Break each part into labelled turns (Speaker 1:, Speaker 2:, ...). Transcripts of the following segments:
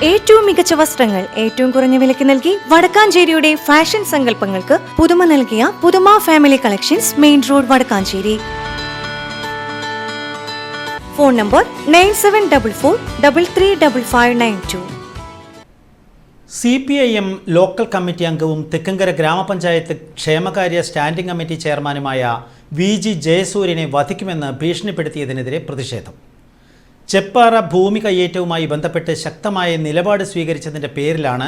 Speaker 1: ഏറ്റവും മികച്ച വസ്ത്രങ്ങൾ ഏറ്റവും കുറഞ്ഞ വിലയ്ക്ക് നൽകി വടക്കാഞ്ചേരിയുടെ ഫാഷൻ സങ്കല്പങ്ങൾക്ക് പുതുമ നൽകിയ പുതുമ family collections, main road, Vadakkancherry. Phone number 9744335592.
Speaker 2: CPIM local committee അംഗവും തെക്കങ്കര ഗ്രാമപഞ്ചായത്ത് ക്ഷേമകാര്യ സ്റ്റാൻഡിംഗ് കമ്മിറ്റി ചെയർമാനുമായ VG ജയസൂര്യനെ വധിക്കുമെന്ന് ഭീഷണിപ്പെടുത്തിയതിനെതിരെ പ്രതിഷേധം. ചെപ്പാറ ഭൂമി കയ്യേറ്റവുമായി ബന്ധപ്പെട്ട് ശക്തമായ നിലപാട് സ്വീകരിച്ചതിൻ്റെ പേരിലാണ്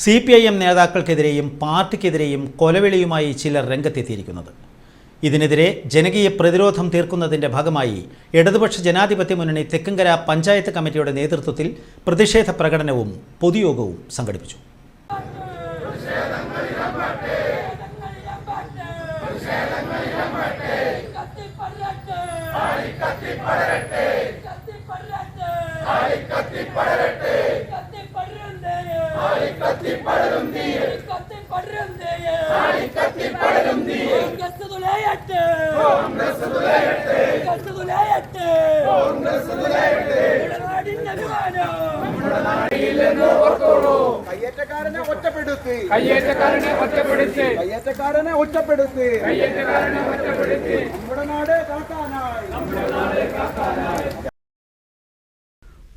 Speaker 2: CPIM നേതാക്കൾക്കെതിരെയും പാർട്ടിക്കെതിരെയും കൊലവിളിയുമായി ചിലർ രംഗത്തെത്തിയിരിക്കുന്നത്. ഇതിനെതിരെ ജനകീയ പ്രതിരോധം തീർക്കുന്നതിൻ്റെ ഭാഗമായി ഇടതുപക്ഷ ജനാധിപത്യ മുന്നണി തെക്കങ്കര പഞ്ചായത്ത് കമ്മിറ്റിയുടെ നേതൃത്വത്തിൽ പ്രതിഷേധ പ്രകടനവും പൊതുയോഗവും സംഘടിപ്പിച്ചു.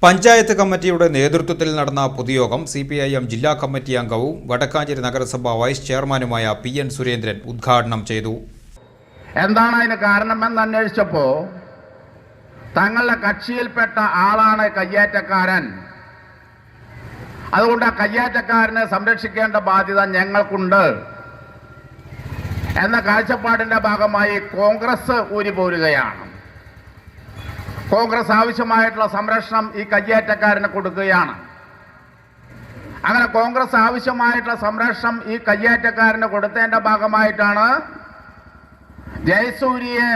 Speaker 3: പഞ്ചായത്ത് കമ്മിറ്റിയുടെ നേതൃത്വത്തിൽ നടന്ന പൊതുയോഗം CPIM ജില്ലാ കമ്മിറ്റി അംഗവും വടക്കാഞ്ചേരി നഗരസഭ വൈസ് ചെയർമാനുമായ PN സുരേന്ദ്രൻ ഉദ്ഘാടനം ചെയ്തു.
Speaker 4: എന്താണ് അതിന് കാരണമെന്ന് അന്വേഷിച്ചപ്പോൾ തങ്ങളുടെ കക്ഷിയിൽപ്പെട്ട ആളാണ് കയ്യേറ്റക്കാരൻ, അതുകൊണ്ട് ആ കയ്യേറ്റക്കാരനെ സംരക്ഷിക്കേണ്ട ബാധ്യത ഞങ്ങൾക്കുണ്ട് എന്ന കാഴ്ചപ്പാടിൻ്റെ ഭാഗമായി കോൺഗ്രസ് ഊരിപോരുകയാണ്. കോൺഗ്രസ് ആവശ്യമായിട്ടുള്ള സംരക്ഷണം ഈ കയ്യേറ്റക്കാരന് കൊടുക്കുകയാണ്. അങ്ങനെ കോൺഗ്രസ് ആവശ്യമായിട്ടുള്ള സംരക്ഷണം ഈ കയ്യേറ്റക്കാരന് കൊടുത്തതിൻ്റെ ഭാഗമായിട്ടാണ് ജയസൂര്യയെ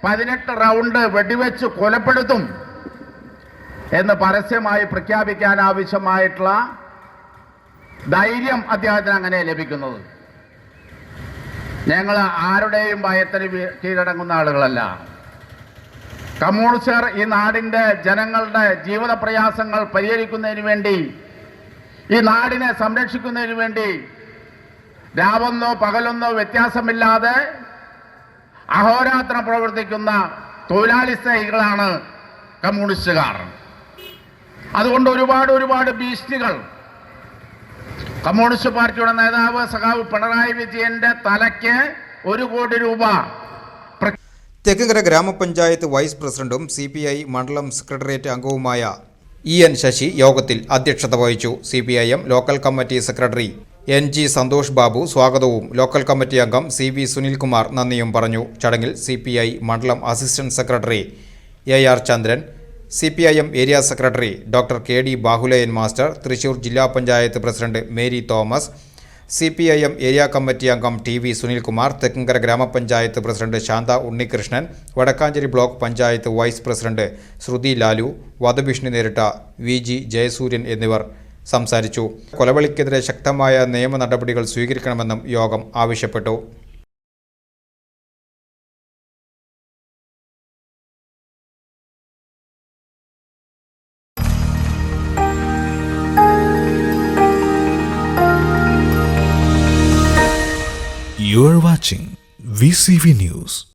Speaker 4: 18 റൗണ്ട് വെടിവെച്ച് കൊലപ്പെടുത്തും എന്ന് പരസ്യമായി പ്രഖ്യാപിക്കാൻ ആവശ്യമായിട്ടുള്ള ധൈര്യം അദ്ദേഹത്തിന് അങ്ങനെ ലഭിക്കുന്നത്. ഞങ്ങൾ ആരുടെയും ഭയത്തിന് കീഴടങ്ങുന്ന ആളുകളല്ല. കമ്മ്യൂണിസ്റ്റുകാർ ഈ നാടിൻ്റെ ജനങ്ങളുടെ ജീവിത പ്രയാസങ്ങൾ പരിഹരിക്കുന്നതിന് വേണ്ടി, ഈ നാടിനെ സംരക്ഷിക്കുന്നതിന് വേണ്ടി രാവെന്നോ പകലൊന്നോ വ്യത്യാസമില്ലാതെ അഹോരാത്രം പ്രവർത്തിക്കുന്ന തൊഴിലാളി സ്നേഹികളാണ് കമ്മ്യൂണിസ്റ്റുകാർ. അതുകൊണ്ട് ഒരുപാട് ഭീഷണികൾ കമ്മ്യൂണിസ്റ്റ് പാർട്ടിയുടെ നേതാവ് സഖാവ് പിണറായി വിജയന്റെ തലയ്ക്ക് 1 കോടി രൂപ
Speaker 3: തെക്കങ്കര ഗ്രാമപഞ്ചായത്ത് വൈസ് പ്രസിഡന്റും CPI മണ്ഡലം സെക്രട്ടേറിയറ്റ് അംഗവുമായ EN ശശി യോഗത്തിൽ അധ്യക്ഷത വഹിച്ചു. CPIM local committee secretary NG Santhosh Babu സ്വാഗതവും ലോക്കൽ കമ്മിറ്റി അംഗം CV സുനിൽകുമാർ നന്ദിയും പറഞ്ഞു. ചടങ്ങിൽ CPI മണ്ഡലം assistant secretary AR Chandran, CPIM area secretary doctor KD Bahuleyan master, Thrissur ജില്ലാ panchayat president Mary Thomas, CPIM area committee അംഗം TV സുനിൽകുമാർ, തെക്കങ്കര ഗ്രാമപഞ്ചായത്ത് president Shantha Unnikrishnan, Vadakkanchery block panchayat vice president Sruthi Lalu, വധഭീഷണി നേരിട്ട VG ജയസൂര്യൻ എന്നിവർ സംസാരിച്ചു. കൊലവിളിക്കെതിരെ ശക്തമായ നിയമ നടപടികൾ സ്വീകരിക്കണമെന്നും യോഗം ആവശ്യപ്പെട്ടു.
Speaker 5: You are watching VCV News.